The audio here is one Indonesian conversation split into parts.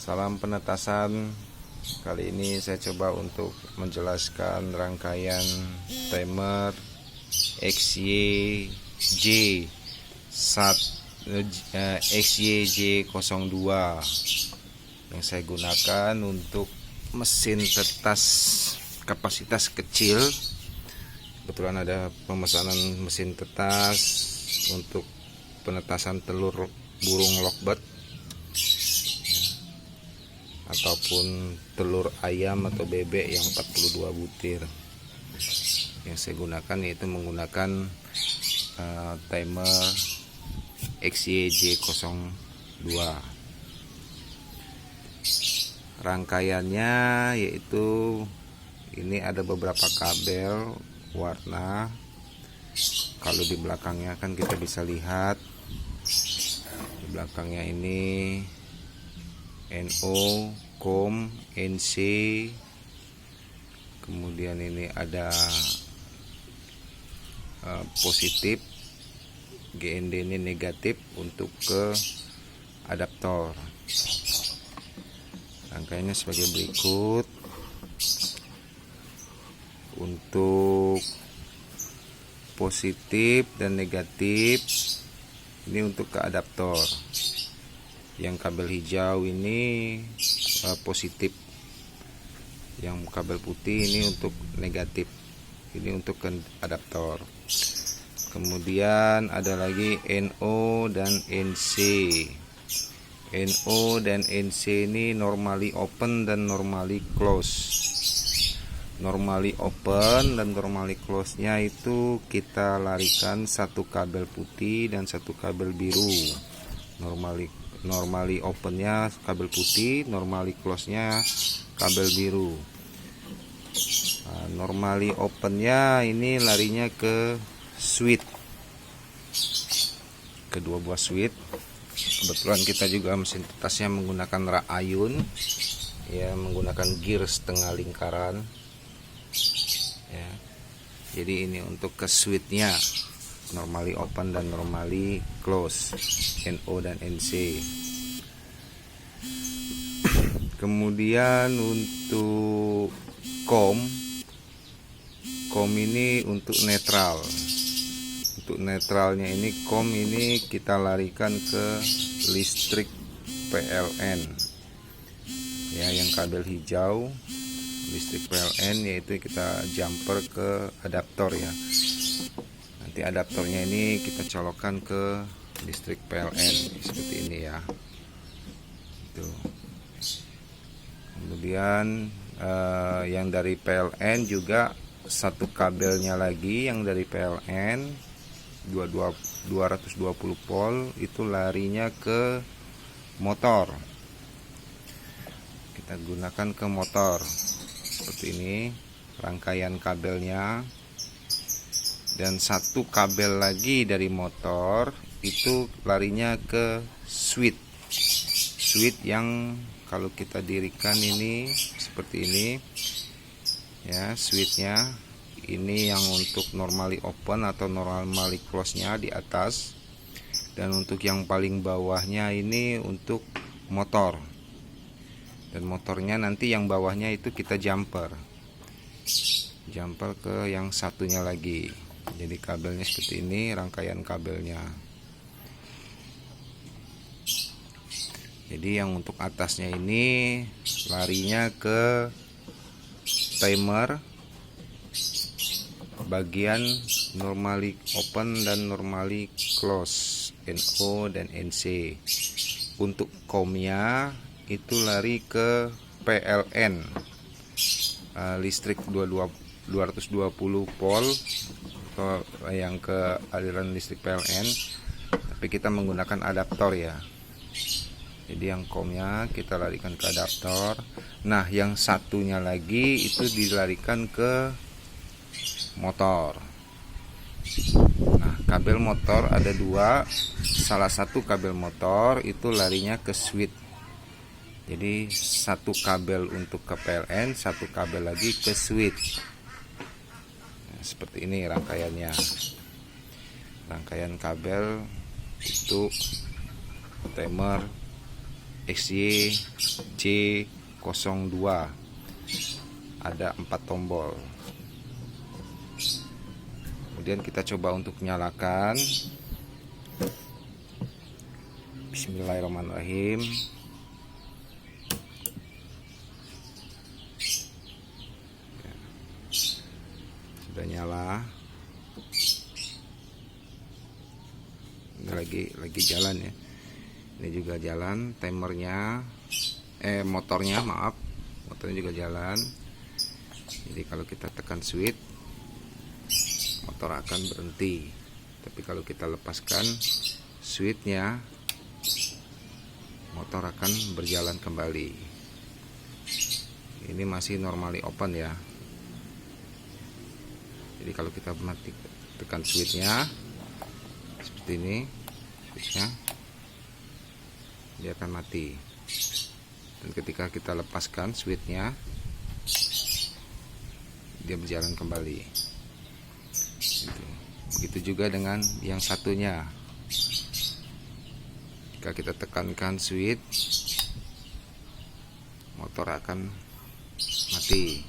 Salam penetasan. Kali ini saya coba untuk menjelaskan rangkaian timer XYJ02 yang saya gunakan untuk mesin tetas kapasitas kecil. Kebetulan ada pemesanan mesin tetas untuk penetasan telur burung lovebird ataupun telur ayam atau bebek yang 42 butir. Yang saya gunakan yaitu menggunakan timer XYJ02. Rangkaiannya yaitu ini ada beberapa kabel warna. Kalau di belakangnya kan kita bisa lihat di belakangnya ini NO, COM, NC, kemudian ini ada positif, GND ini negatif untuk ke adaptor. Rangkaiannya sebagai berikut. Untuk positif dan negatif ini untuk ke adaptor. Yang kabel hijau ini positif, yang kabel putih ini untuk negatif, ini untuk ke adaptor. Kemudian ada lagi NO dan NC. NO dan NC ini normally open dan normally close. Normally open dan normally close nya itu kita larikan satu kabel putih dan satu kabel biru. Normally open nya kabel putih, normally close nya kabel biru. Normally open nya ini larinya ke switch, kedua buah switch. Kebetulan kita juga mesin tetasnya menggunakan rak ayun, ya, menggunakan gear setengah lingkaran, ya. Jadi ini untuk ke switchnya normally open dan normally close, NO dan NC. Kemudian untuk COM ini untuk netral. Untuk netralnya ini COM ini kita larikan ke listrik PLN, ya, yang kabel hijau listrik PLN, yaitu kita jumper ke adaptor, ya. Nanti adaptornya ini kita colokkan ke listrik PLN seperti ini, ya. Tuh. Kemudian yang dari PLN juga satu kabelnya lagi yang dari PLN 220 volt itu larinya ke motor. Kita gunakan ke motor seperti ini rangkaian kabelnya. Dan satu kabel lagi dari motor itu larinya ke switch yang kalau kita dirikan ini seperti ini, ya, switchnya ini yang untuk normally open atau normally close nya di atas, dan untuk yang paling bawahnya ini untuk motor, dan motornya nanti yang bawahnya itu kita jumper ke yang satunya lagi. Jadi kabelnya seperti ini rangkaian kabelnya. Jadi yang untuk atasnya ini larinya ke timer bagian normally open dan normally close, NO dan NC. Untuk COM-nya itu lari ke PLN, listrik 220 volt atau yang ke aliran listrik PLN, tapi kita menggunakan adaptor, ya. Jadi yang COM-nya kita larikan ke adaptor. Nah, yang satunya lagi itu dilarikan ke motor. Nah, kabel motor ada dua. Salah satu kabel motor itu larinya ke switch. Jadi satu kabel untuk ke PLN, satu kabel lagi ke switch. Nah, seperti ini rangkaiannya. Rangkaian kabel itu timer XYJ02. Ada 4 tombol. Kemudian kita coba untuk nyalakan. Bismillahirrahmanirrahim. Sudah nyala. Ini lagi jalan ya. Ini juga jalan timernya, motornya juga jalan. Jadi kalau kita tekan switch, motor akan berhenti. Tapi kalau kita lepaskan switchnya, motor akan berjalan kembali. Ini masih normally open ya. Jadi kalau kita tekan switchnya seperti ini, switchnya dia akan mati. Dan ketika kita lepaskan switchnya, dia berjalan kembali. Begitu juga dengan yang satunya. Jika kita tekankan switch, motor akan mati.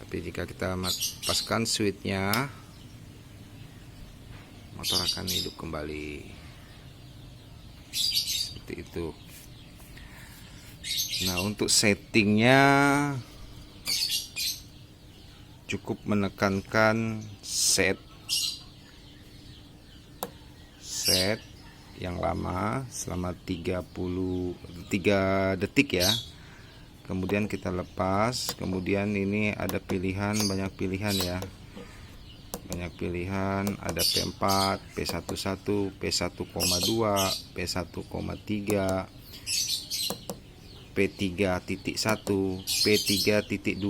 Tapi jika kita lepaskan switchnya, motor akan hidup kembali. Seperti itu. Nah, untuk settingnya cukup menekankan set yang lama selama 3 detik ya. Kemudian kita lepas. Kemudian ini ada pilihan, banyak pilihan ya. Banyak pilihan, ada P4, P11, P1,2, P1,3, P3.1, P3.2.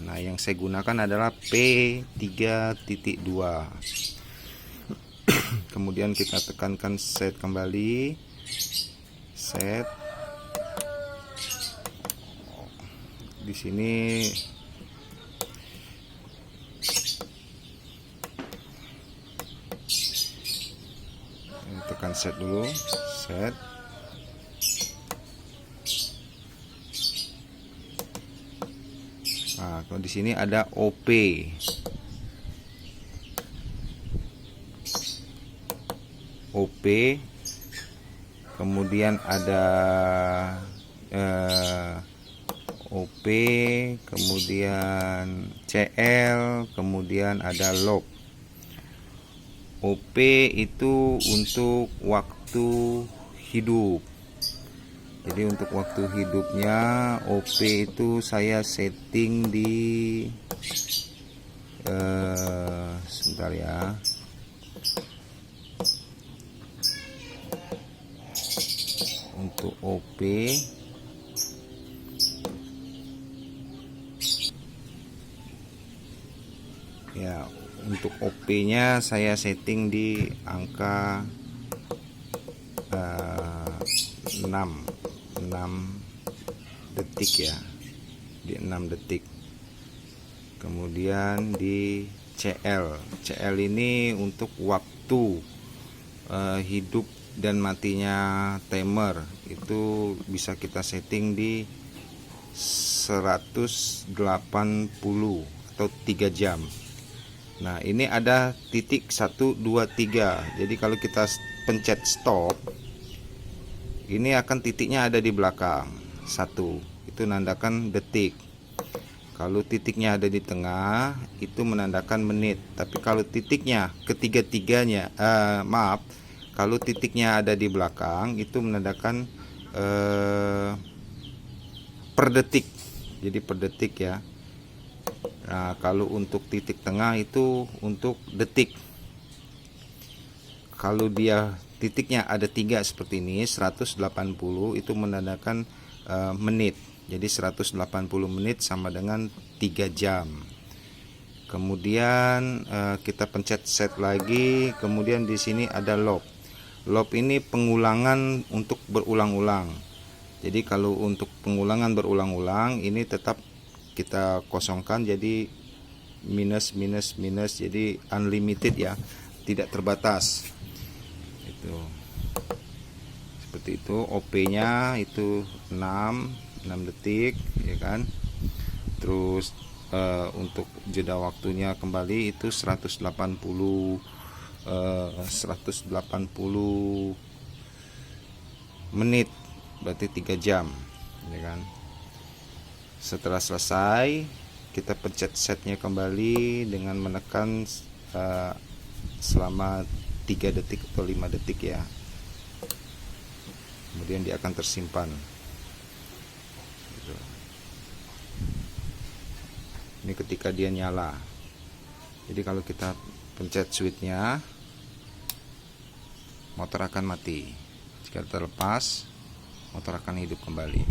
Nah, yang saya gunakan adalah P3.2. Kemudian kita tekankan set kembali. Set. Di sini tekan set dulu, set. Nah, kalau di sini ada OP. Kemudian ada OP, kemudian CL, kemudian ada log. OP itu untuk waktu hidup. Jadi untuk waktu hidupnya OP itu saya setting di sebentar ya. Untuk OP ya, untuk OP-nya saya setting di angka 6 detik ya, di 6 detik. Kemudian di CL ini untuk waktu hidup dan matinya timer, itu bisa kita setting di 180 atau 3 jam. Nah, ini ada titik 1, 2, 3. Jadi kalau kita pencet stop, ini akan titiknya ada di belakang 1, itu menandakan detik. Kalau titiknya ada di tengah, itu menandakan menit. Tapi kalau titiknya ketiga-tiganya, kalau titiknya ada di belakang, itu menandakan per detik. Jadi per detik ya. Nah, kalau untuk titik tengah itu untuk detik. Kalau dia titiknya ada 3 seperti ini, 180, itu menandakan menit. Jadi 180 menit sama dengan 3 jam. Kemudian kita pencet set lagi. Kemudian di sini ada loop. Loop ini pengulangan untuk berulang-ulang. Jadi kalau untuk pengulangan berulang-ulang, ini tetap kita kosongkan jadi minus, jadi unlimited ya, tidak terbatas. Itu seperti seperti itu. OP-nya itu 6 detik ya kan. Terus untuk jeda waktunya kembali itu 180 menit, berarti 3 jam ya kan. Setelah selesai kita pencet setnya kembali dengan menekan selama 3 detik atau 5 detik ya. Kemudian dia akan tersimpan gitu. Ini ketika dia nyala. Jadi kalau kita pencet switchnya, motor akan mati. Jika terlepas, motor akan hidup kembali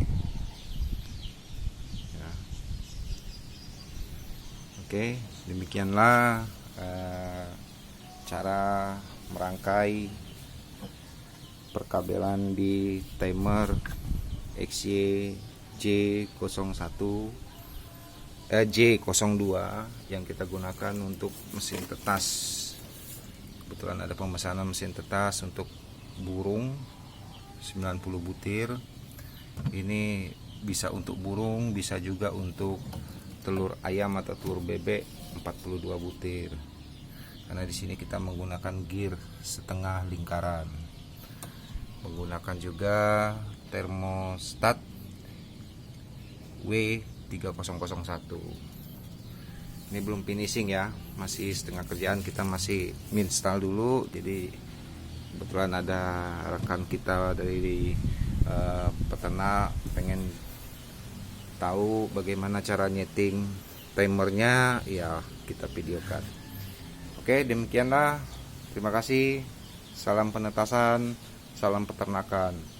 ya. Oke, demikianlah cara merangkai perkabelan di timer XY J02 yang kita gunakan untuk mesin tetas. Kebetulan ada pemesanan mesin tetas untuk burung 90 butir. Ini bisa untuk burung, bisa juga untuk telur ayam atau telur bebek 42 butir. Karena di sini kita menggunakan gear setengah lingkaran. Menggunakan juga termostat W3001. Ini belum finishing ya, masih setengah kerjaan, kita masih install dulu. Jadi kebetulan ada rekan kita dari peternak pengen tahu bagaimana cara nyeting timernya, ya kita videokan. Oke, demikianlah. Terima kasih. Salam penetasan, salam peternakan.